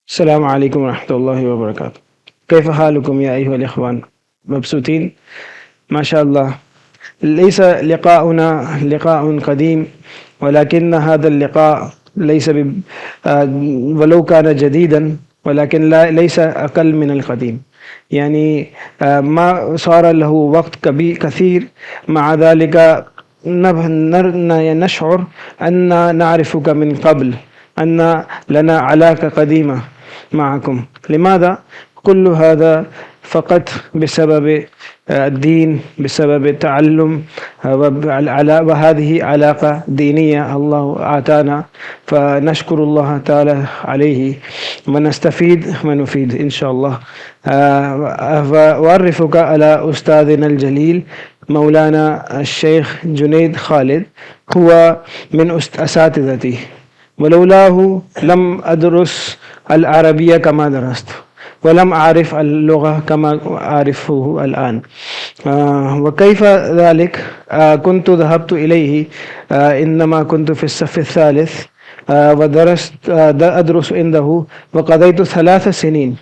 السلام عليكم ورحمة الله وبركاته. كيف حالكم يا أيها الإخوان؟ مبسوطين؟ ما شاء الله. ليس لقاؤنا لقاء قديم، ولكن هذا اللقاء ليس آه، ولو كان جديدا، ولكن ليس أقل من القديم. يعني ما صار له وقت كثير. مع ذلك نشعر أن نعرفك من قبل، أن لنا علاقة قديمة معكم. لماذا؟ كل هذا فقط بسبب الدين، بسبب التعلم، وهذه علاقة دينية الله آتانا، فنشكر الله تعالى عليه ونستفيد ونفيد إن شاء الله. وأعرفك على أستاذنا الجليل مولانا الشيخ جنيد خالد. هو من أساتذتي، ولولاه لم أدرس العربية كما درست، ولم أعرف اللغة كما أعرفه الآن. وكيف ذلك؟ كنت ذهبت إليه إنما كنت في الصف الثالث، ودرست أدرس عنده، وقضيت 3 سنين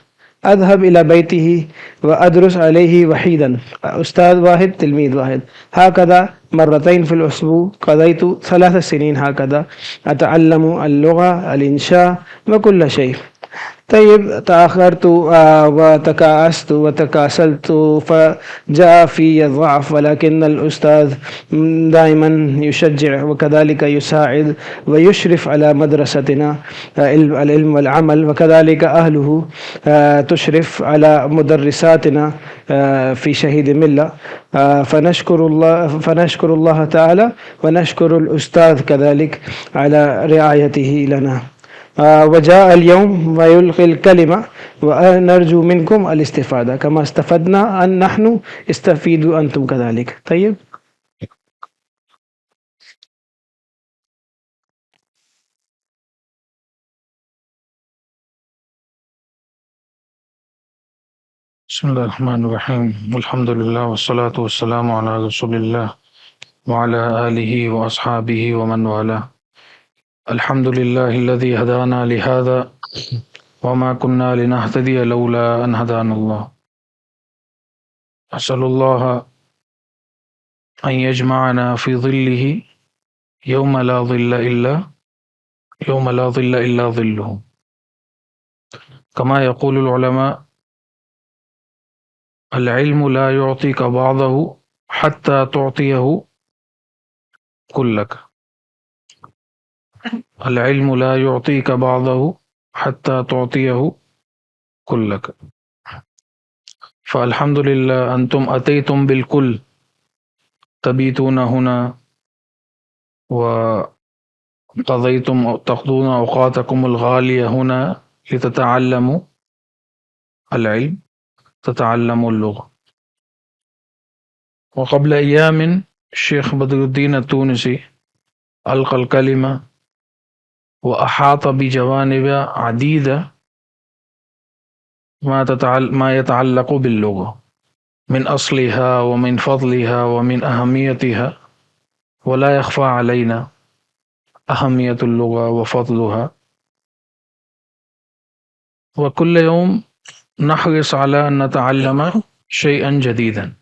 أذهب إلى بيته وأدرس عليه وحيدا، أستاذ واحد تلميذ واحد، هكذا مرتين في الأسبوع. قضيت 3 سنين هكذا أتعلم اللغة، الإنشاء وكل شيء. طيب، تأخرت وتكاسلت وتكاسلت، فجاء في ضعف، ولكن الأستاذ دائما يشجع وكذلك يساعد ويشرف على مدرستنا العلم والعمل، وكذلك أهله تشرف على مدرساتنا في شهيد ملة. فنشكر الله تعالى، ونشكر الأستاذ كذلك على رعايته لنا. وجاء اليوم ويلقي الكلمة، ونرجو منكم الاستفادة كما استفدنا أن نحن، استفيدوا أنتم كذلك. طيب. بسم الله الرحمن الرحيم. الحمد لله والصلاة والسلام على رسول الله وعلى آله وأصحابه ومن والاه. الحمد لله الذي هدانا لهذا وما كنا لنهتدي لولا أن هدانا الله. أسأل الله أن يجمعنا في ظله يوم لا ظل إلا ظله. كما يقول العلماء: العلم لا يعطيك بعضه حتى تعطيه كلك. العلم لا يعطيك بعضه حتى تعطيه كلك. فالحمد لله أنتم أتيتم بالكل، تبيتون هنا تقضون أوقاتكم الغالية هنا لتتعلموا العلم، تتعلموا اللغة. وقبل أيام الشيخ بدر الدين التونسي ألقى الكلمة وأحاط بجوانب عديدة ما يتعلق باللغة، من أصلها ومن فضلها ومن أهميتها. ولا يخفى علينا أهمية اللغة وفضلها، وكل يوم نحرص على أن نتعلم شيئا جديدا.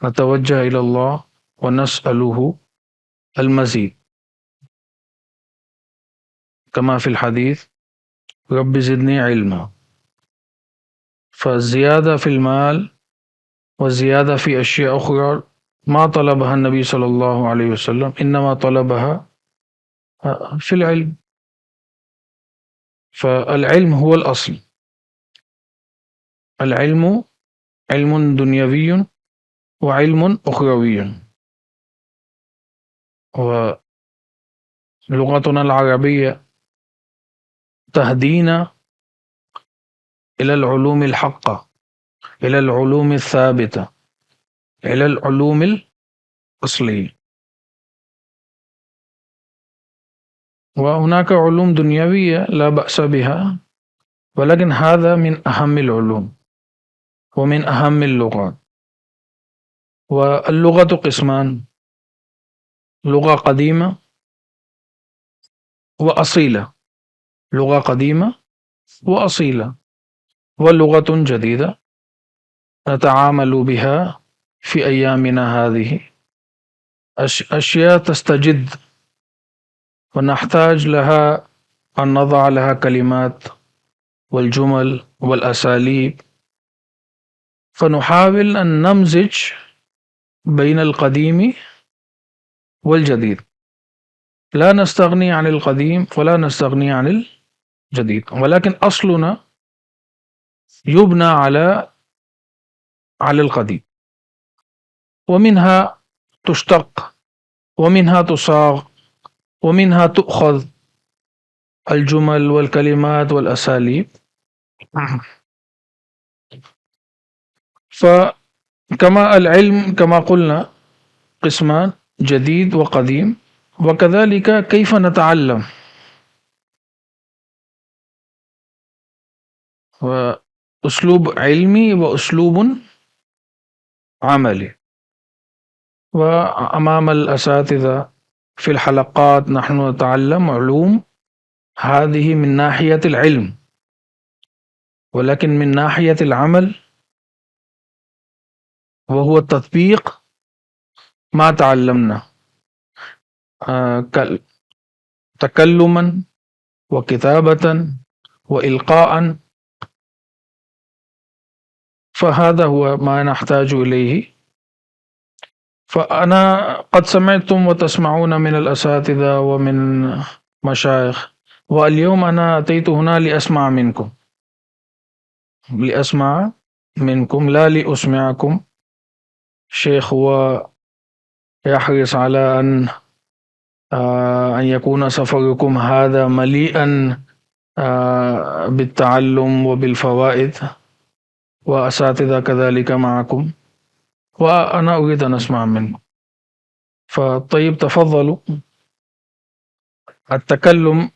نتوجه إلى الله ونسأله المزيد، كما في الحديث: رب زدني علما. فالزيادة في المال وزيادة في أشياء أخرى ما طلبها النبي صلى الله عليه وسلم، إنما طلبها في العلم. فالعلم هو الأصل. العلم علم دنيوي وعلم أخروي. ولغتنا العربية تهدينا إلى العلوم الحقة، إلى العلوم الثابتة، إلى العلوم الأصلية. وهناك علوم دنيوية لا بأس بها، ولكن هذا من أهم العلوم ومن أهم اللغات. واللغة قسمان: لغة قديمة وأصيلة، لغة قديمة وأصيلة، ولغة جديدة نتعامل بها في أيامنا هذه. أشياء تستجد ونحتاج لها أن نضع لها كلمات والجمل والأساليب، فنحاول أن نمزج بين القديم والجديد، لا نستغني عن القديم ولا نستغني عن الجديد، ولكن أصلنا يبنى على القديم، ومنها تشتق ومنها تصاغ ومنها تؤخذ الجمل والكلمات والأساليب. فكما العلم كما قلنا قسمان، جديد وقديم، وكذلك كيف نتعلم، وأسلوب علمي وأسلوب عملي. وأمام الأساتذة في الحلقات نحن نتعلم علوم هذه من ناحية العلم، ولكن من ناحية العمل وهو التطبيق ما تعلمنا تكلما وكتابة وإلقاء، فهذا هو ما نحتاج إليه. فأنا قد سمعتم وتسمعون من الأساتذة ومن مشايخ، واليوم أنا أتيت هنا لأسمع منكم لا لأسمعكم. شيخ هو يحرص على أن يكون سفركم هذا مليئا بالتعلم وبالفوائد، وأساتذة كذلك معكم، وأنا أريد أن أسمع منكم. فطيب تفضلوا، التكلم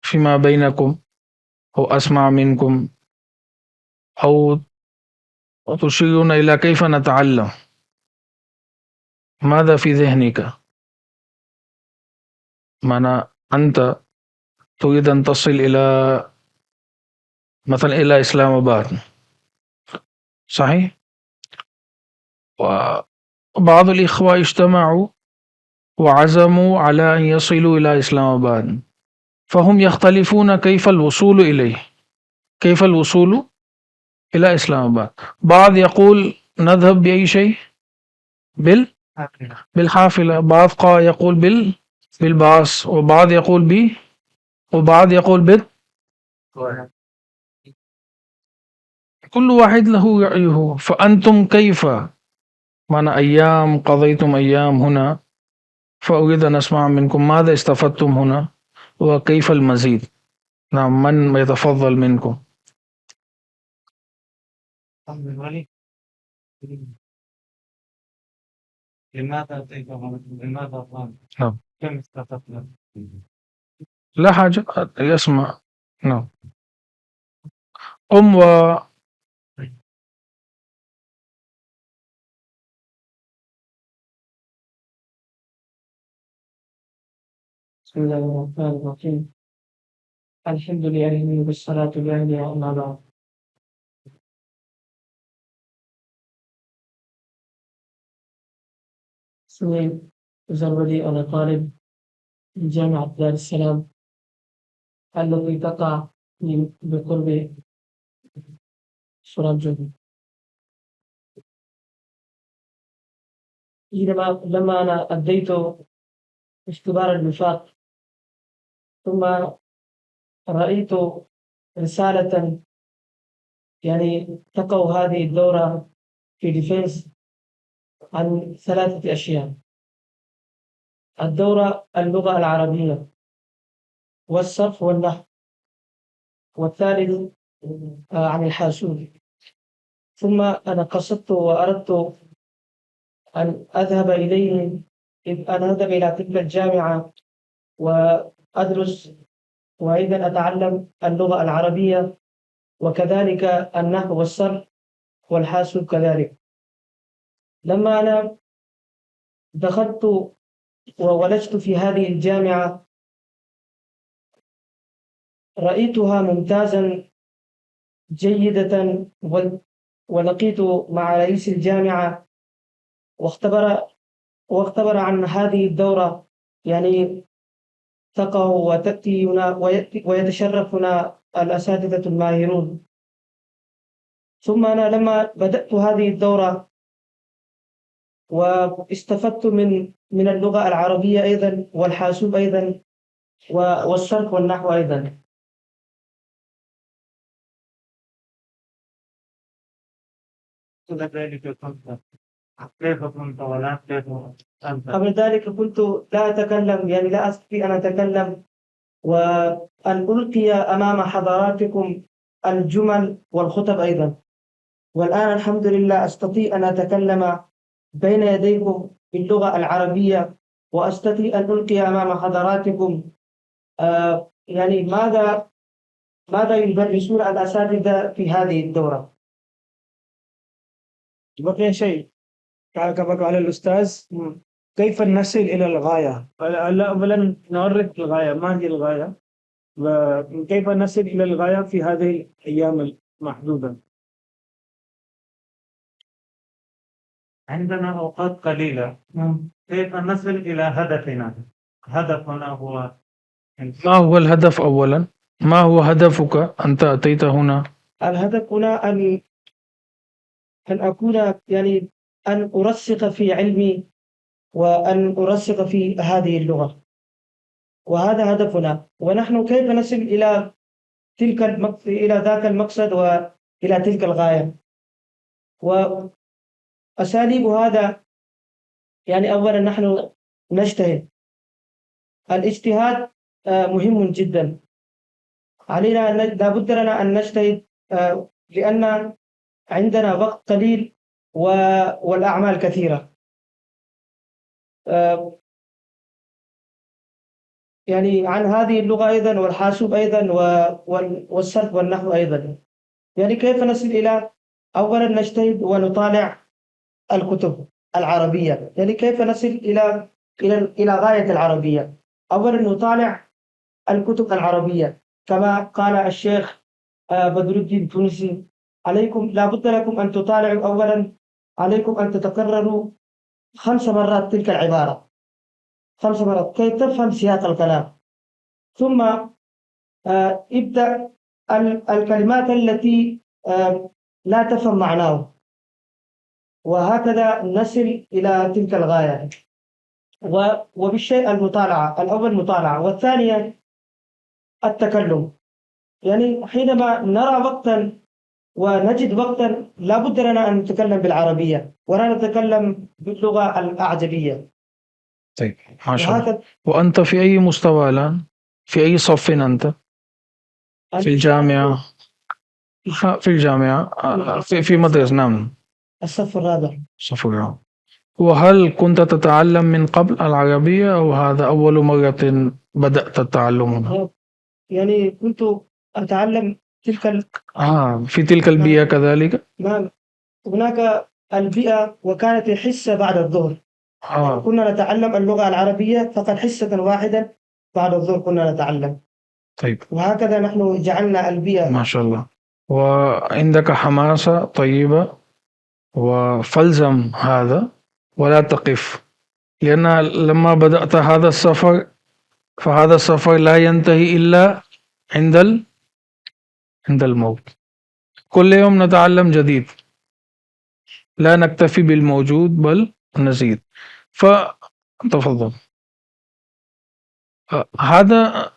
فيما بينكم، أو أسمع منكم، أو تشيرون إلى كيف نتعلم. ماذا في ذهنك؟ معنى أنت تريد أن تصل مثلا إلى إسلام آباد، صحيح؟ وبعض الإخوة اجتمعوا وعزموا على أن يصلوا إلى إسلام آباد، فهم يختلفون كيف الوصول إليه، كيف الوصول إلى إسلام آباد. بعض يقول نذهب بأي شيء، بالحافلة، بعض يقول بالباص، وبعض يقول كل واحد له رأيه. فأنتم كيف؟ معنى أيام قضيتم أيام هنا، فأريد أن أسمع منكم ماذا استفدتم هنا وكيف المزيد. نعم، من يتفضل منكم؟ نعم، لا حاجة، يسمع. نعم، قم بسم الله الرحمن الرحيم. الحمد لله والصلاة والسلام على بعض. اسمي زرودي، أنا طالب في جامعة دار السلام التي تقع بقرب سراج. لما أنا أديت اختبار الوفاق، ثم رأيت رسالة يعني تقع هذه الدورة في ديفنس عن 3 أشياء: الدورة اللغة العربية والصرف والنحو، والثالث عن الحاسوب. ثم أنا قصدت وأردت أن أذهب إلى تلك الجامعة وأدرس وأيضا أتعلم اللغة العربية، وكذلك النحو والصرف والحاسوب كذلك. لما أنا دخلت وولجت في هذه الجامعة، رأيتها ممتازا جيدة، ولقيت مع رئيس الجامعة واختبر عن هذه الدورة، يعني تقع وتأتي هنا ويتشرف هنا الأساتذة الماهرون. ثم أنا لما بدأت هذه الدورة واستفدت من اللغة العربية أيضا، والحاسوب أيضا، والصرف والنحو أيضا. قبل ذلك كنت لا أتكلم، يعني لا أستطيع أن أتكلم وأن ألقي أمام حضراتكم الجمل والخطب أيضا. والآن الحمد لله أستطيع أن أتكلم بين يديكم باللغة العربية، وأستطيع أن ألقي أمام حضراتكم يعني ماذا يدرسون الأساتذة في هذه الدورة. بقي شيء كما قال الأستاذ، كيف نصل إلى الغاية؟ أولا نعرف الغاية، ما هي الغاية؟ وكيف نصل إلى الغاية في هذه الأيام المحدودة؟ عندنا أوقات قليلة. كيف نصل إلى هدفنا؟ هدفنا هو ما هو الهدف أولا؟ ما هو هدفك أنت أتيت هنا؟ الهدف هنا أن أكون، يعني أن أرسخ في علمي وأن أرسخ في هذه اللغة، وهذا هدفنا. ونحن كيف نصل إلى إلى ذاك المقصد وإلى تلك الغاية؟ وأساليب هذا، يعني أولا نحن نجتهد. الاجتهاد مهم جدا علينا، لابد لنا أن نجتهد لأن عندنا وقت قليل والأعمال كثيرة. يعني عن هذه اللغة أيضا، والحاسوب أيضا، والصرف والنحو أيضا. يعني كيف نصل إلى، أولا نجتهد ونطالع الكتب العربية. يعني كيف نصل إلى غاية العربية؟ أولا نطالع الكتب العربية كما قال الشيخ بدر الدين التونسي: عليكم، لابد لكم أن تطالعوا. أولا عليكم أن تتكرروا 5 مرات تلك العبارة، 5 مرات كي تفهم سياق الكلام. ثم ابدأ الكلمات التي لا تفهم معناه، وهكذا نصل إلى تلك الغاية. وبالشيء المطالعة، الأول مطالعة، والثانية التكلم. يعني حينما نرى وقتا ونجد وقتا لابد لنا أن نتكلم بالعربية ولا نتكلم باللغة الأعجمية. طيب، ما شاء الله. وهكذا وأنت في أي مستوى الآن؟ في أي صف أنت؟ في الجامعة؟ في الجامعة، في مدرسة، نعم. الصف الرابع. صف الرابع. وهل كنت تتعلم من قبل العربية أو هذا أول مرة بدأت التعلم؟ يعني كنت أتعلم في تلك البيئة كذلك؟ نعم، هناك البيئة، وكانت الحصة بعد الظهر. كنا نتعلم اللغة العربية فقط حصة واحدة بعد الظهر كنا نتعلم. طيب، وهكذا نحن جعلنا البيئة. ما شاء الله. وعندك حماسة طيبة، وفلزم هذا ولا تقف، لأن لما بدأت هذا السفر فهذا السفر لا ينتهي إلا عند الموت. كل يوم نتعلم جديد، لا نكتفي بالموجود بل نزيد. فتفضل. هذا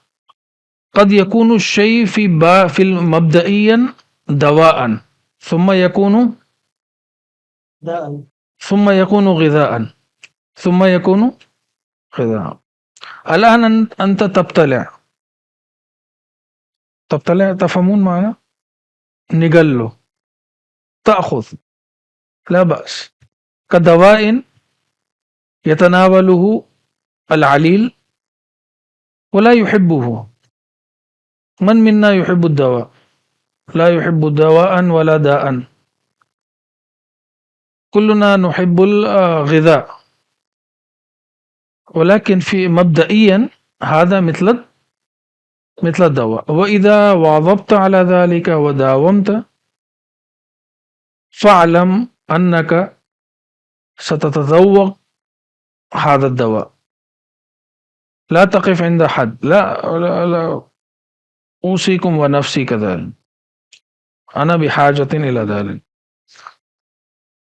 قد يكون الشيء في مبدئيا دواء، ثم يكون غذاء، ثم يكون غذاء. الآن أنت تبتلع، تفهمون معنا؟ نقله، تأخذ، لا بأس، كدواء يتناوله العليل ولا يحبه. من منا يحب الدواء؟ لا يحب دواء ولا داء، كلنا نحب الغذاء. ولكن في مبدئيا هذا مثل الدواء. وإذا واظبت على ذلك وداومت فاعلم أنك ستتذوق هذا الدواء. لا تقف عند حد. لا أوصيكم ونفسي كذلك، أنا بحاجة إلى ذلك.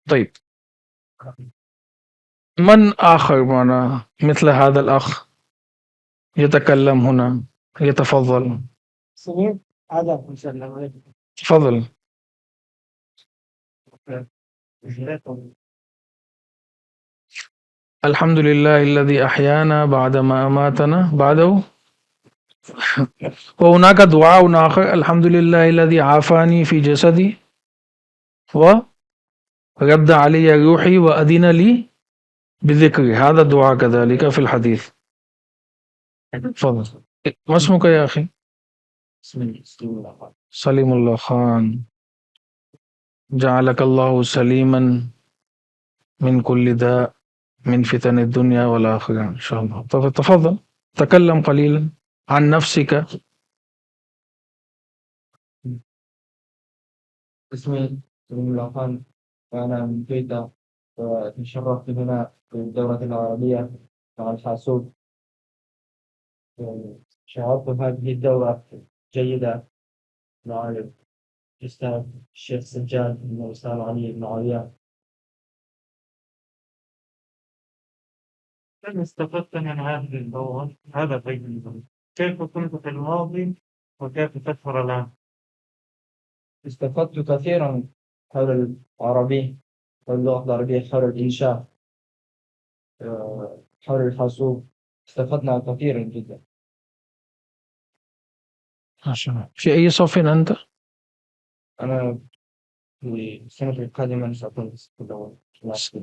طيب، من آخر معنا مثل هذا الأخ يتكلم هنا؟ يتفضل. سمير آداب السلام عليكم. تفضل. الحمد لله الذي أحيانا بعدما أماتنا بعده. وهناك دعاء آخر: الحمد لله الذي عافاني في جسدي ورد علي روحي وأذن لي بذكري. هذا الدعاء كذلك في الحديث. تفضل. ما اسمك يا أخي؟ سليم الله خان. جعلك الله سليما من كل داء من فتن الدنيا والآخرة إن شاء الله. تفضل تكلم قليلا عن نفسك. اسمي سليم الله خان، وأنا من كويتا، وتشرفت هنا في الدورة العربية مع الحاسوب. شعرت هذه الدورة جيدة مع الأستاذ الشيخ سجاد والأستاذ علي بن عريان. كم استفدت من هذه الدورة؟ هذا بين كيف كنت في الماضي وكيف تفعل الآن؟ استفدت كثيرا حول العربي واللغة العربية، حول الإنشاء، حول الحاسوب. استفدنا كثيرا جدا. ما شاء الله. في أي صف أنت؟ أنا في السنة القادمة سأكون في الصف الأول.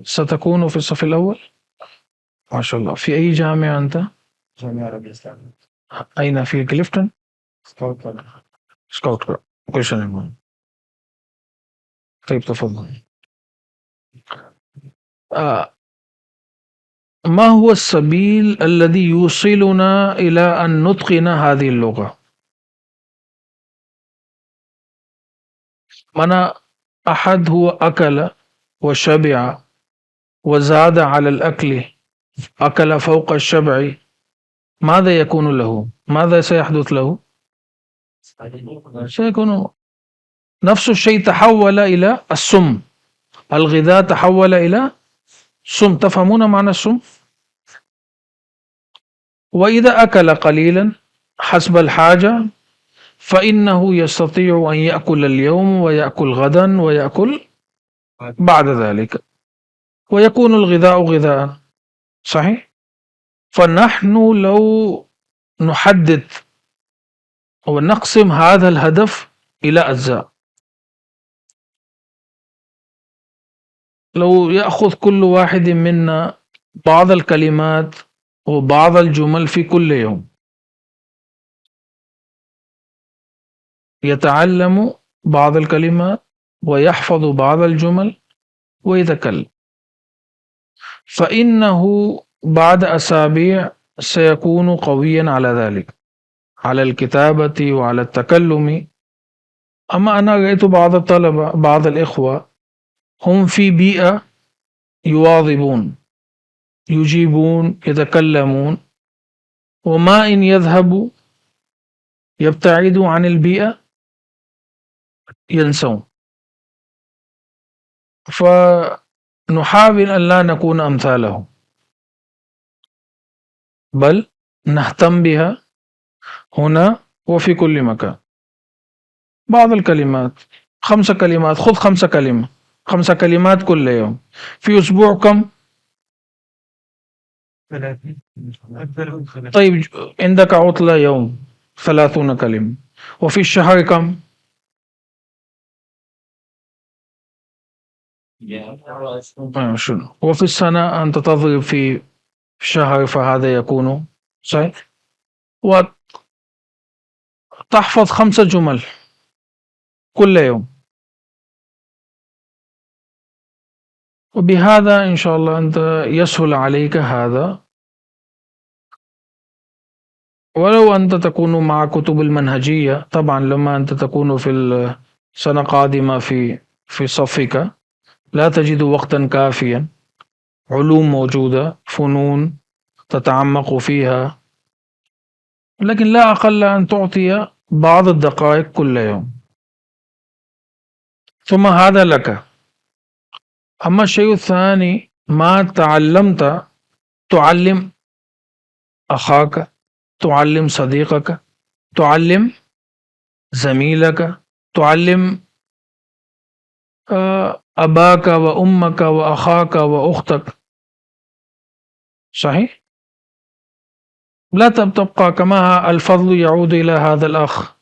ستكون في الصف الأول؟ ما شاء الله. في أي جامعة أنت؟ جامعة العربية الإسلامية. أين؟ في كليفتون؟ سكوتلاند. سكوت. كل سنة. طيب تفضل. ما هو السبيل الذي يوصلنا إلى أن نتقن هذه اللغة؟ من أحد هو أكل وشبع وزاد على الأكل، أكل فوق الشبع، ماذا يكون له؟ ماذا سيحدث له؟ سيكون نفس الشيء، تحول إلى السم. الغذاء تحول إلى سم. تفهمون معنى السم؟ وإذا أكل قليلا حسب الحاجة فإنه يستطيع أن يأكل اليوم ويأكل غدا ويأكل بعد ذلك، ويكون الغذاء غذاء صحيح. فنحن لو نحدد ونقسم هذا الهدف إلى أجزاء، لو يأخذ كل واحد منا بعض الكلمات وبعض الجمل في كل يوم، يتعلم بعض الكلمات ويحفظ بعض الجمل ويتكلم، فإنه بعد أسابيع سيكون قويا على ذلك، على الكتابة وعلى التكلم. أما أنا رأيت بعض الطلبة، بعض الإخوة هم في بيئة يواظبون، يجيبون، يتكلمون، وما إن يذهبوا يبتعدوا عن البيئة ينسون. فنحاول أن لا نكون أمثالهم، بل نهتم بها هنا وفي كل مكان. بعض الكلمات 5 كلمات، خذ 5 كلمة، 5 كلمات كل يوم. في أسبوع كم؟ 30. أكثر من 30. طيب عندك عطلة يوم 30 كلمة. وفي الشهر كم؟ شنو؟ وفي السنة أنت تضرب في شهر فهذا يكون صحيح. وتحفظ 5 جمل كل يوم، وبهذا إن شاء الله أنت يسهل عليك هذا ولو أنت تكون مع كتب المنهجية، طبعا لما أنت تكون في السنة قادمة في صفك لا تجد وقتا كافيا، علوم موجودة، فنون تتعمق فيها، لكن لا أقل أن تعطي بعض الدقائق كل يوم. ثم هذا لك. أما الشيء الثاني، ما تعلمت تعلم أخاك، تعلم صديقك، تعلم زميلك، تعلم أباك وأمك وأخاك وأختك. صحيح؟ لا تبقى كما الفضل يعود إلى هذا الأخ،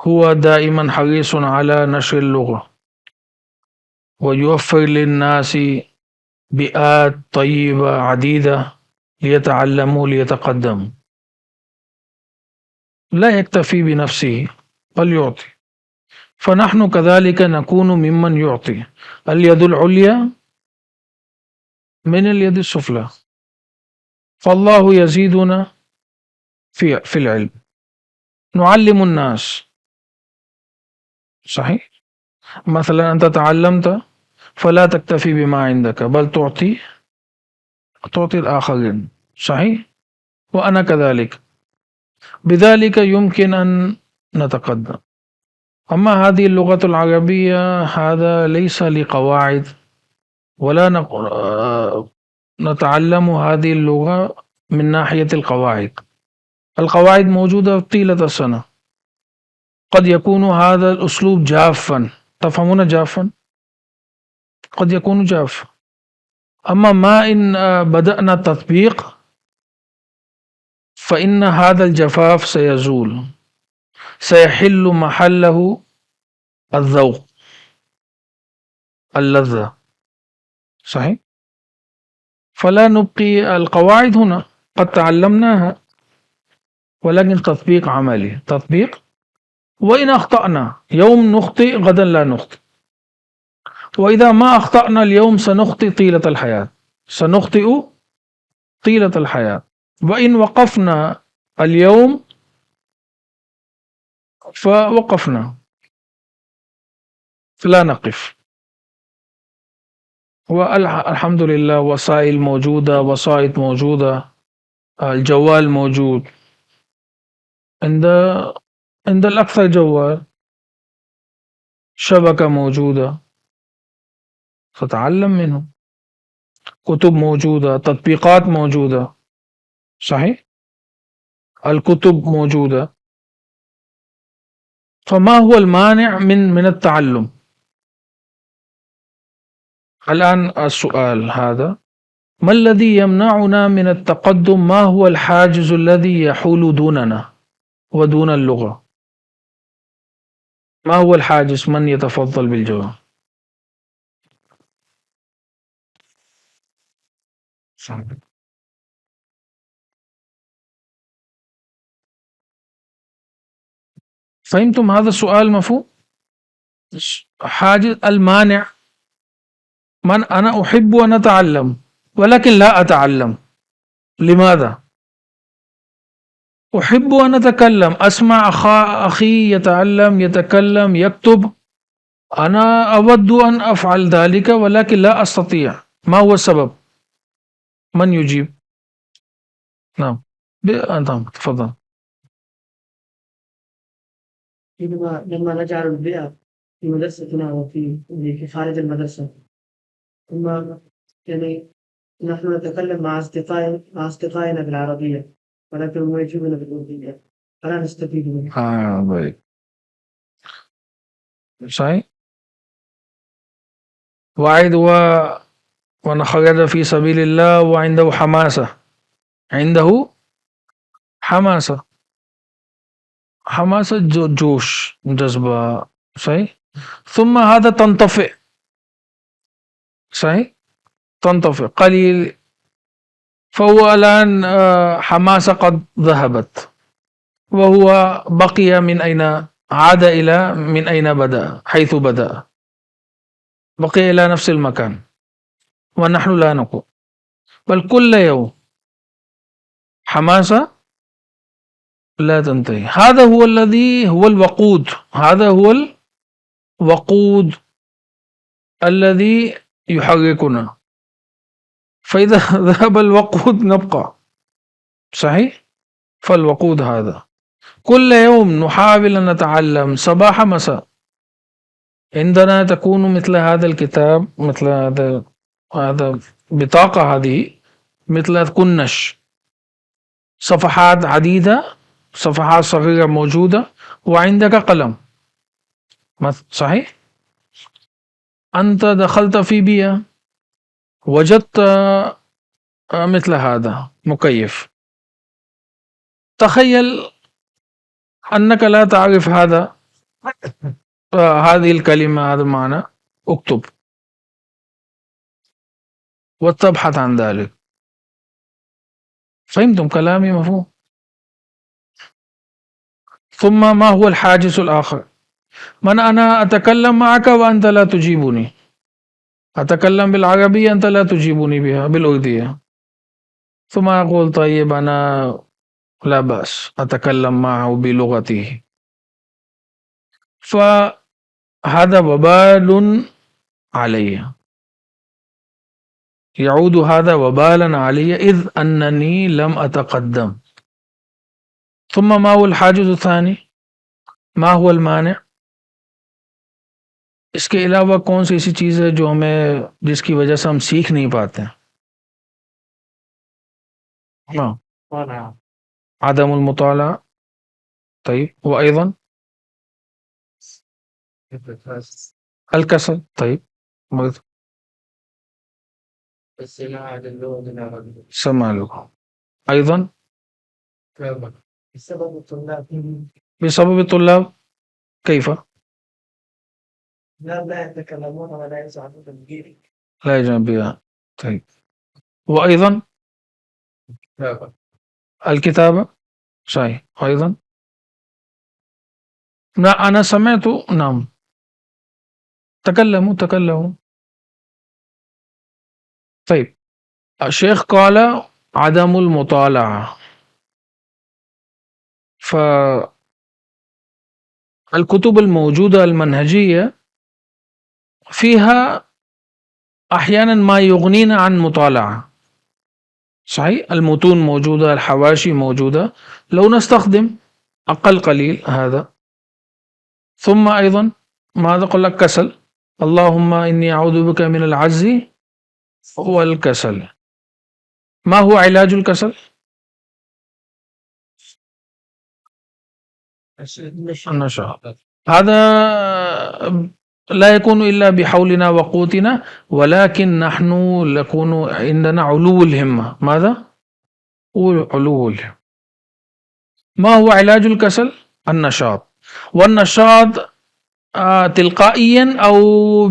هو دائما حريص على نشر اللغة ويوفر للناس بيئات طيبة عديدة ليتعلموا ليتقدموا، لا يكتفي بنفسه بل يعطي. فنحن كذلك نكون ممن يعطي. اليد العليا من اليد السفلى، فالله يزيدنا في العلم، نعلم الناس. صحيح؟ مثلا أنت تعلمت فلا تكتفي بما عندك بل تعطي الآخرين. صحيح؟ وأنا كذلك، بذلك يمكن أن نتقدم. أما هذه اللغة العربية هذا ليس لقواعد، ولا نتعلم هذه اللغة من ناحية القواعد. القواعد موجودة طيلة السنة. قد يكون هذا الأسلوب جافا، تفهمون جافا؟ قد يكون جاف. أما ما إن بدأنا التطبيق فإن هذا الجفاف سيزول، سيحل محله الذوق، اللذة. صحيح؟ فلا نبقي القواعد هنا، قد تعلمناها ولكن تطبيق عملي، تطبيق. وإن أخطأنا يوم نخطئ، غدا لا نخطئ. وإذا ما أخطأنا اليوم سنخطئ طيلة الحياة، سنخطئ طيلة الحياة. وإن وقفنا اليوم فوقفنا، فلا نقف. والحمد لله وسائل موجودة، وسائط موجودة، الجوال موجود، عند الأكثر جوال، شبكة موجودة، فتعلم منه، كتب موجودة، تطبيقات موجودة. صحيح؟ الكتب موجودة. فما هو المانع من التعلم؟ الآن السؤال هذا، ما الذي يمنعنا من التقدم؟ ما هو الحاجز الذي يحول دوننا ودون اللغة؟ ما هو الحاجز؟ من يتفضل بالجواب؟ فهمتم هذا السؤال مفهوم؟ حاجز المانع، من أنا أحب أن أتعلم ولكن لا أتعلم. لماذا؟ أحب أن أتكلم، أسمع أخي يتعلم، يتكلم، يكتب، أنا أود أن أفعل ذلك ولكن لا أستطيع. ما هو السبب؟ من يجيب؟ نعم، نعم تفضل. لما نجعل البيئة في مدرستنا وفي خارج المدرسة، ثم يعني نحن نتكلم مع أصدقائنا بالعربية ولكن هم يجيبون بالأردية، فلا نستفيد منه. طيب. صحيح. واحد ونخرج في سبيل الله وعنده حماسة، عنده حماسة، جوش، جذبة. صحيح. ثم هذا تنطفئ. صحيح، تنطفئ قليل، فهو الآن حماسة قد ذهبت، وهو بقي من أين عاد إلى من أين بدأ، حيث بدأ، بقي إلى نفس المكان. ونحن لا نقول، بل كل يوم حماسة لا تنتهي. هذا هو الذي هو الوقود، هذا هو الوقود الذي يحركنا. فإذا ذهب الوقود نبقى. صحيح؟ فالوقود هذا كل يوم نحاول أن نتعلم صباح مساء. عندنا تكون مثل هذا الكتاب، مثل هذا بطاقة، هذه مثل كنش، صفحات عديدة، صفحات صغيرة موجودة، وعندك قلم. صحيح؟ أنت دخلت في بيئة وجدت مثل هذا مكيف، تخيل أنك لا تعرف هذا هذه الكلمة، هذا المعنى، اكتب وتبحث عن ذلك. فهمتم كلامي؟ مفهوم؟ ثم ما هو الحاجز الآخر؟ من أنا أتكلم معك وأنت لا تجيبني، أتكلم بالعربية أنت لا تجيبني بها بالأردية، ثم أقول طيب أنا لا بأس أتكلم معه بلغته، فهذا وبال علي، يعود هذا وبالا علي إذ أنني لم أتقدم. ثم ما هو الحاجز الثاني؟ ما هو المانع؟ اس کے علاوہ کون سی ایسی چیز ہے جو ہمیں، جس کی وجہ سے ہم سیکھ نہیں پاتے ہیں؟ ہاں، عدم المطالعہ. طيب وأيضا الكسل. طيب السماع للغة العربية. سمع له. أيضا بسبب الطلاب بسبب الطلاب. كيف؟ لا يتكلمون ولا يسعون بالجيل. لا يجب بها. طيب وأيضا الكتابة. صحيح. أيضا أنا سمعت. نعم، تكلموا. طيب الشيخ قال عدم المطالعة، فالكتب الموجودة المنهجية فيها أحيانا ما يغنينا عن مطالعة. صحيح، المتون موجودة، الحواشي موجودة، لو نستخدم أقل قليل هذا. ثم أيضا ماذا قل لك؟ كسل. اللهم إني أعوذ بك من العجز والكسل. ما هو علاج الكسل؟ النشاط. هذا لا يكون إلا بحولنا وقوتنا، ولكن نحن نكون عندنا علو الهمة. ماذا؟ علو الهمة. ما هو علاج الكسل؟ النشاط. والنشاط تلقائيا أو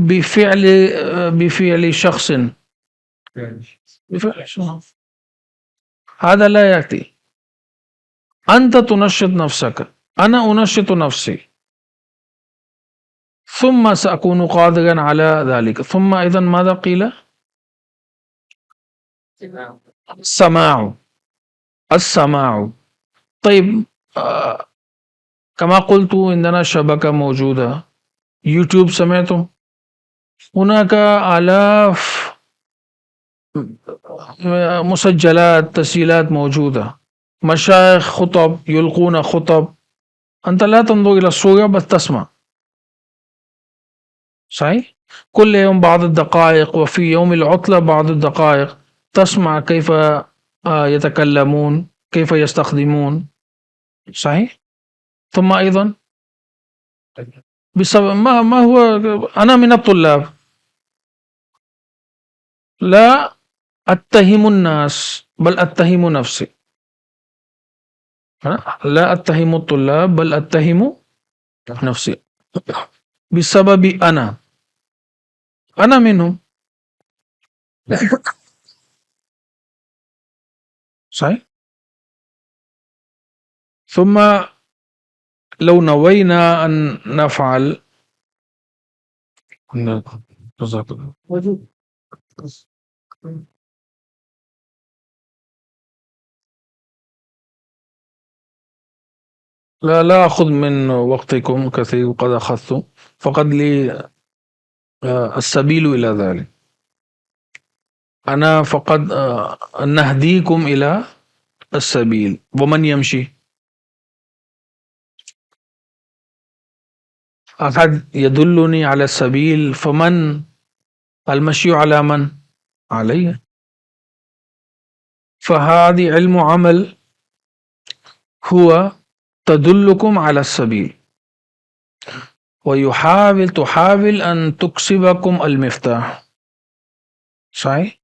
بفعل شخص؟ بفعل شخص. هذا لا يأتي. أنت تنشط نفسك، أنا أنشط نفسي، ثم سأكون قادرا على ذلك. ثم أيضا ماذا قيل؟ السماع. طيب كما قلت عندنا شبكة موجودة، يوتيوب سمعتم؟ هناك آلاف مسجلات، تسجيلات موجودة، مشايخ خطب يلقون خطب، أنت لا تنظر إلى الصورة بس تسمع. صحيح؟ كل يوم بعض الدقائق، وفي يوم العطلة بعض الدقائق تسمع كيف يتكلمون، كيف يستخدمون. صحيح؟ ثم أيضا بسبب ما هو، أنا من الطلاب لا أتهم الناس بل أتهم نفسي. لا أتهم الطلاب بل أتهم نفسي بسبب أنا منهم. صحيح. ثم لو نوينا أن نفعل موجود. لا أخذ من وقتكم كثير، قد أخذت، فقد لي السبيل إلى ذلك. أنا فقط نهديكم إلى السبيل. ومن يمشي، أحد يدلني على السبيل، فمن المشي على من؟ علي. فهذه علم عمل هو تدلكم على السبيل، تحاول أن تكسبكم المفتاح. صحيح؟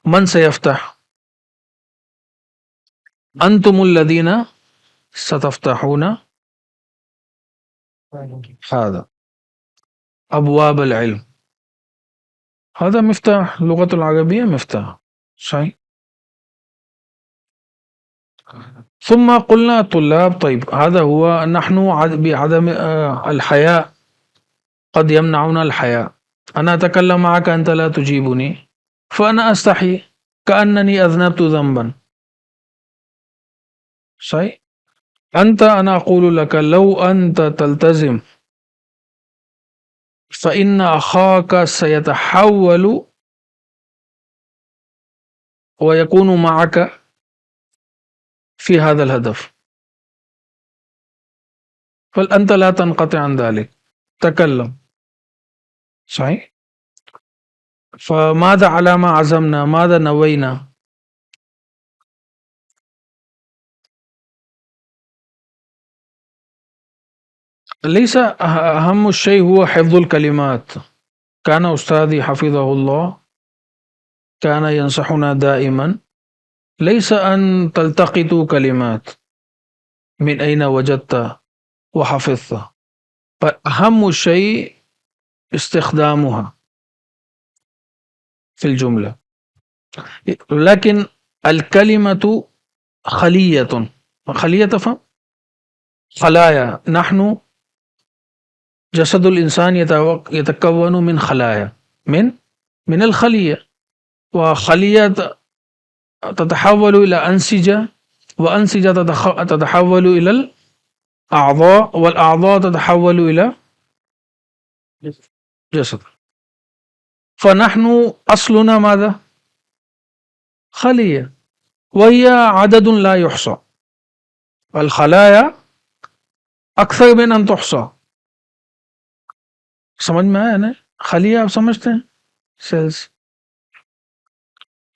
من سيفتح؟ أنتم الذين ستفتحون هذا أبواب العلم. هذا مفتاح، اللغة العربية مفتاح. صحيح. ثم قلنا الطلاب طيب هذا هو، نحن بعدم الحياء قد يمنعنا الحياء. أنا أتكلم معك أنت لا تجيبني، فأنا أستحي كأنني أذنبت ذنبا. صحيح. أنا أقول لك لو أنت تلتزم فإن أخاك سيتحول ويكون معك في هذا الهدف، فأنت لا تنقطع عن ذلك، تكلم. صحيح. فماذا على ما عزمنا، ماذا نوينا؟ ليس أهم الشيء هو حفظ الكلمات. كان أستاذي حفظه الله كان ينصحنا دائما ليس أن تلتقطوا كلمات من أين وجدت وحفظت، فأهم شيء استخدامها في الجملة. لكن الكلمة خلية فهم خلايا. نحن جسد الإنسان يتكون من خلايا، من الخلية، وخلية تتحول إلى أنسجة، وأنسجة تتحول إلى الأعضاء، والأعضاء تتحول إلى جسد. فنحن أصلنا ماذا؟ خلية، وهي عدد لا يحصى. الخلايا أكثر من أن تحصى. سمجھ میں آیا نا؟ خلیہ آپ سمجھتے ہیں؟ سیلز.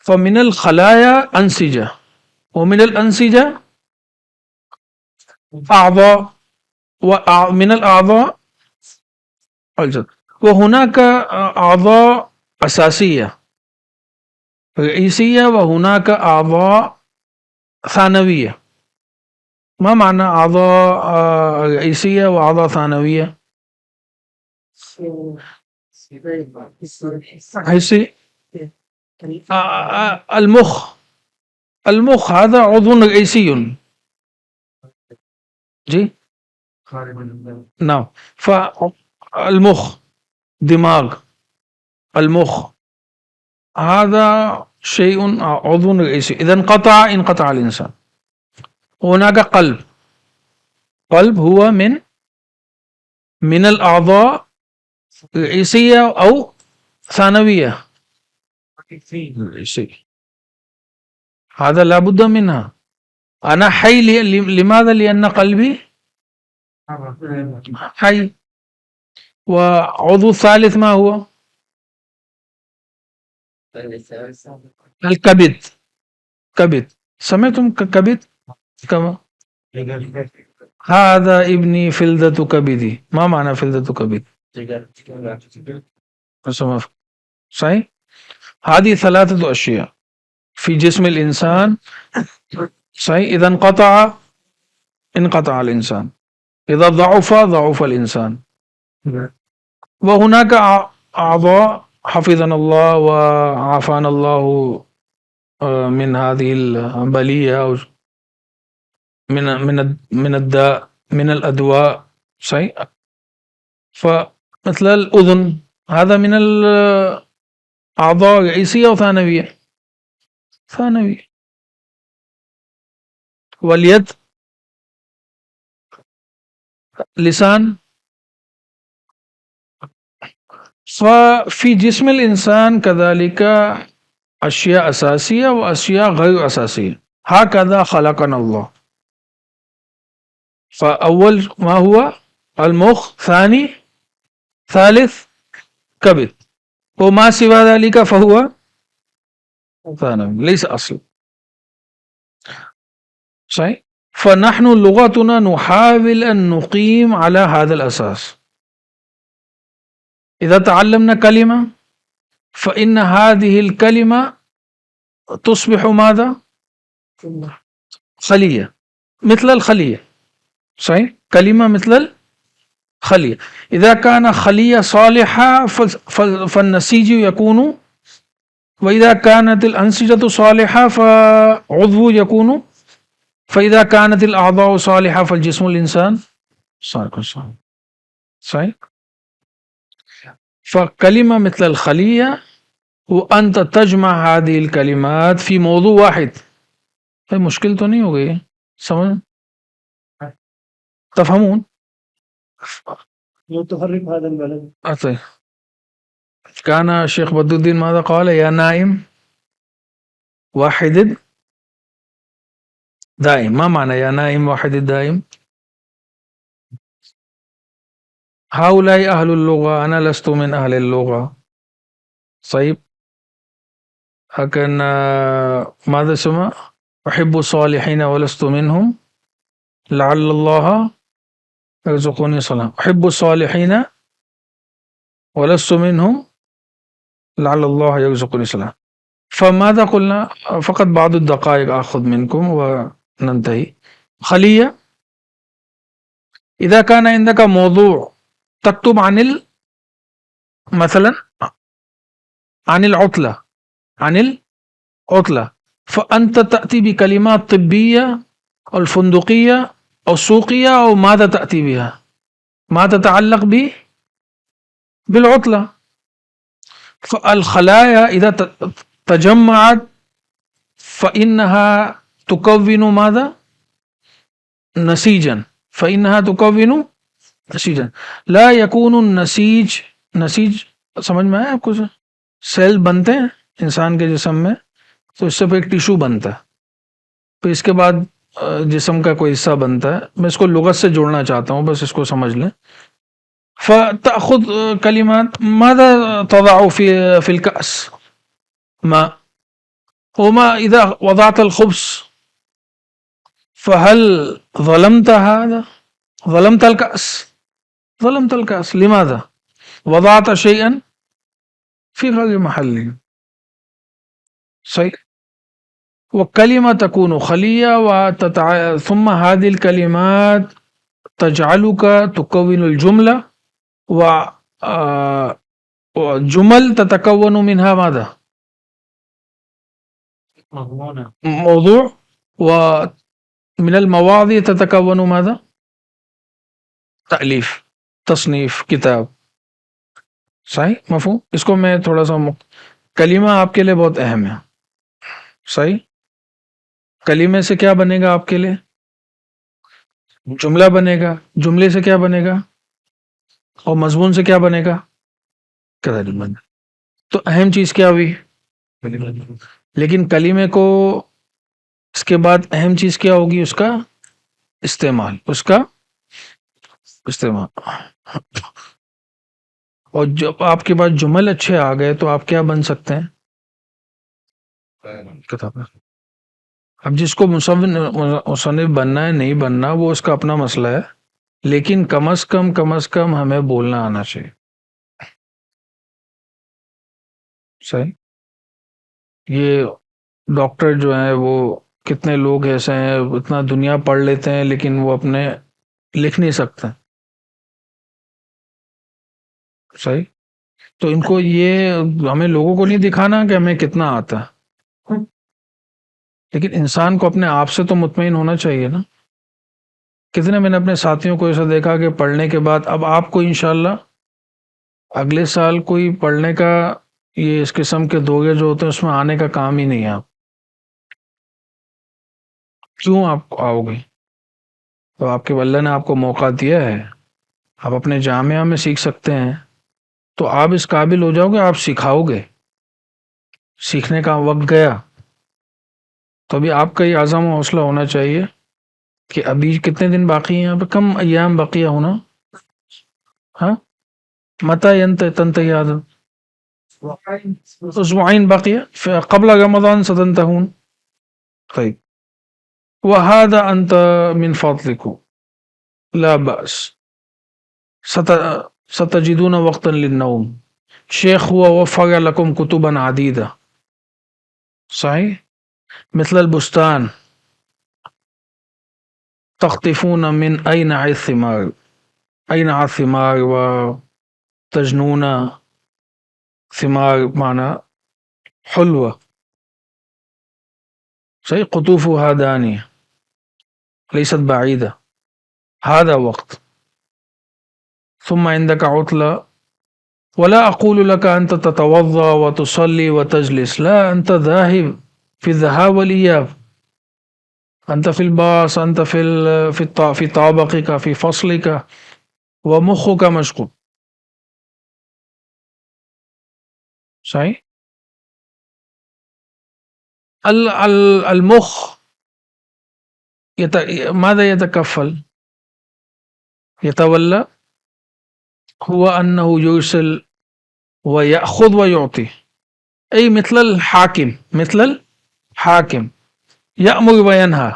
فمن الخلايا أنسجة، ومن الأنسجة أعضاء، ومن الأعضاء الجسد. وهناك أعضاء أساسية رئيسية، وهناك أعضاء ثانوية. ما معنى أعضاء رئيسية وأعضاء ثانوية؟ حسي. المخ هذا عضو رئيسي. جی نعم. فالمخ، دماغ، المخ هذا شيء عضو رئيسي. إذا انقطع الإنسان. هناك قلب هو من الأعضاء رئيسية أو ثانوية. رئيسية، هذا لا بد منها. أنا حي لماذا؟ لأن قلبي حي. وعضو الثالث ما هو؟ الكبد. سمعتم كبد؟ كما هذا ابني فلذة كبدي. ما معنى فلذة كبد؟ صحيح. هذه ثلاثة أشياء في جسم الإنسان. صحيح. إذا انقطع الإنسان، إذا ضعف الإنسان. وهناك أعضاء حفظنا الله وعافانا الله من هذه البلية، أو من الداء، من الأدواء. صحيح. فمثل الأذن، هذا من الأعضاء الرئيسية وثانوية. واليد لسان. ففي جسم الإنسان كذلك أشياء أساسية وأشياء غير أساسية. هكذا خلقنا الله. فأول ما هو المخ، ثاني ثالث كبد، وما سوى ذلك فهو ثانوي ليس أصل. صحيح. فنحن لغتنا نحاول أن نقيم على هذا الأساس. إذا تعلمنا كلمة فإن هذه الكلمة تصبح ماذا؟ خلية، مثل الخلية. صحيح. كلمة مثل الخلية. إذا كان خلية صالحة فالنسيج يكون، وإذا كانت الأنسجة صالحة فعضو يكون، فإذا كانت الأعضاء صالحة فالجسم الإنسان صالح. صحيح. فكلمة مثل الخلية، وأنت تجمع هذه الكلمات في موضوع واحد. مشکل تو نہیں ہو گئی سمجھ تفهمون؟ تحرك هذا البلد. أطيب. كان الشيخ بدر الدين ماذا قال؟ يا نائم واحد دائم. ما معنى يا نائم واحد الدائم؟ هؤلاء أهل اللغة، أنا لست من أهل اللغة. صحيح. لكن ماذا سمع؟ أحب الصالحين ولست منهم لعل الله يرزقني صلاة. أحب الصالحين ولست منهم لعل الله يرزقني صلاة. فماذا قلنا؟ فقط بعض الدقائق أخذ منكم وننتهي. خلية، إذا كان عندك موضوع تكتب عن مثلا عن العطلة، فأنت تأتي بكلمات طبية أو الفندقية أو السوقية أو ماذا تأتي بها؟ ما تتعلق بالعطلة. فالخلايا إذا تجمعت فإنها تكون ماذا؟ نسيجا. فإنها تكون نسيجا. لا يكون النسيج، نسیج سمجھ میں آیا آپ کو؟ سیل بنتے ہیں انسان کے جسم میں، تو اس سے پھر ایک ٹیشو بنتا ہے، پھر اس کے بعد جسم کا کوئی حصہ بنتا ہے. میں اس کو لغت سے جوڑنا چاہتا ہوں، بس اس کو سمجھ لیں. فتأخذ كلمات. ماذا تضع في الكأس؟ ماء. وما إذا وضعت الخبز فهل ظلمت هذا؟ ظلمت الكأس. لماذا؟ وضعت شيئا في غير محله. صحيح. وكلمة تكون خلية ثم هذه الكلمات تجعلك تكون الجملة، وجمل تتكون منها ماذا؟ موضوع. ومن المواضيع تتكون ماذا؟ تألیف، تصنیف، کتاب. صحیح مفہوم؟ اس کو میں تھوڑا سا کلمہ آپ کے لیے بہت اہم ہے. صحیح. کلمے سے کیا بنے گا آپ کے لیے؟ جملہ بنے گا. جملے سے کیا بنے گا؟ اور مضمون سے کیا بنے گا؟ تو اہم چیز کیا ہوئی؟ لیکن کلمے کو اس کے بعد اہم چیز کیا ہوگی؟ اس کا استعمال. اور جب آپ کے پاس جمل اچھے آ گئے تو آپ کیا بن سکتے ہیں؟ کتاب. اب جس کو مصنف بننا ہے نہیں بننا وہ اس کا اپنا مسئلہ ہے، لیکن کم از کم ہمیں بولنا آنا چاہیے. صحیح. یہ ڈاکٹر جو ہیں وہ کتنے لوگ ایسے ہیں اتنا دنیا پڑھ لیتے ہیں لیکن وہ اپنے لکھ نہیں سکتے. صحیح. تو ان کو یہ ہمیں لوگوں کو نہیں دکھانا کہ ہمیں کتنا آتا ہے، لیکن انسان کو اپنے آپ سے تو مطمئن ہونا چاہیے نا. کتنے میں نے اپنے ساتھیوں کو ایسا دیکھا کہ پڑھنے کے بعد اب آپ کو انشاءاللہ اگلے سال کوئی پڑھنے کا یہ اس قسم کے دوگے جو ہوتے ہیں اس میں آنے کا کام ہی نہیں ہے. آپ کیوں آپ آؤ گے؟ تو آپ کے اللہ نے آپ کو موقع دیا ہے، آپ اپنے جامعہ میں سیکھ سکتے ہیں، تو آپ اس قابل ہو جاؤ گے، آپ سکھاؤ گے، سیکھنے کا وقت گیا تو ابھی آپ کا یہ عزم و حوصلہ ہونا چاہیے کہ ابھی کتنے دن باقی ہیں، یہاں پہ کم ایام بقیہ ہونا، ہاں متى تنتهي هذا؟ اسبوعين بقية قبل رمضان ستنتهون. طيب وهذا أنت من فضلكم لا بأس ستجدون وقتا للنوم. شيخ هو وفر لكم كتبا عديدة صحيح مثل البستان، تخطفون من أين الثمار، أين الثمار وتجنون ثمار معنى حلوة صحيح، قطوفها دانية ليست بعيدة، هذا وقت. ثم عندك عطلة، ولا أقول لك أنت تتوضأ وتصلي وتجلس، لا، أنت ذاهب في الذهاب والإياب، أنت في الباص، أنت في طابقك في فصلك ومخك مشغول صحيح. المخ ماذا يتكفل يتولى؟ هو أنه يرسل ويأخذ ويعطي، أي مثل الحاكم، مثل الحاكم يأمر وينهى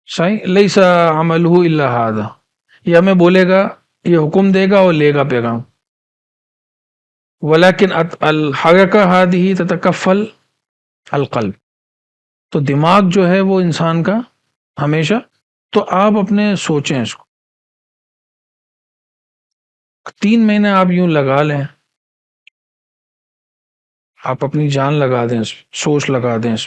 صحیح، لیس عملہ الا ھذا، یہ ہمیں بولے گا، یہ حکم دے گا اور لے گا پیغام. ولیکن الحرکہ ھذہ تتکفل القلب، تو دماغ جو ہے وہ انسان کا ہمیشہ، تو آپ اپنے سوچیں اس کو 3 مہینے آپ یوں لگا لیں، آپ اپنی جان لگا دیں اس، سوچ لگا دیں اس،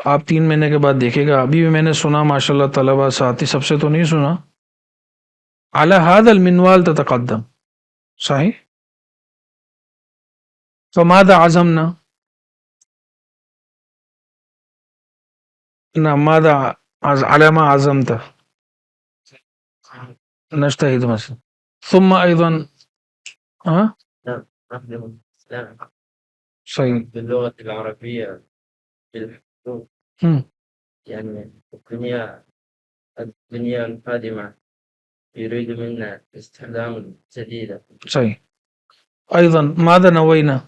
آپ 3 مہینے کے بعد دیکھے گا. ابھی بھی میں نے سنا ماشاءاللہ طلبہ ساتھی سب سے تو نہیں سنا، علی ھذا المنوال تتقدم صحیح. فماذا عزمنا، نعم ماذا على ما عزمت نجتهد مثلا، ثم أيضا ها نخدم الإسلام صحيح باللغة العربية بالحقوق، هم. يعني الدنيا القادمة يريد منا استخدام جديدة. صحيح أيضا ماذا نوينا؟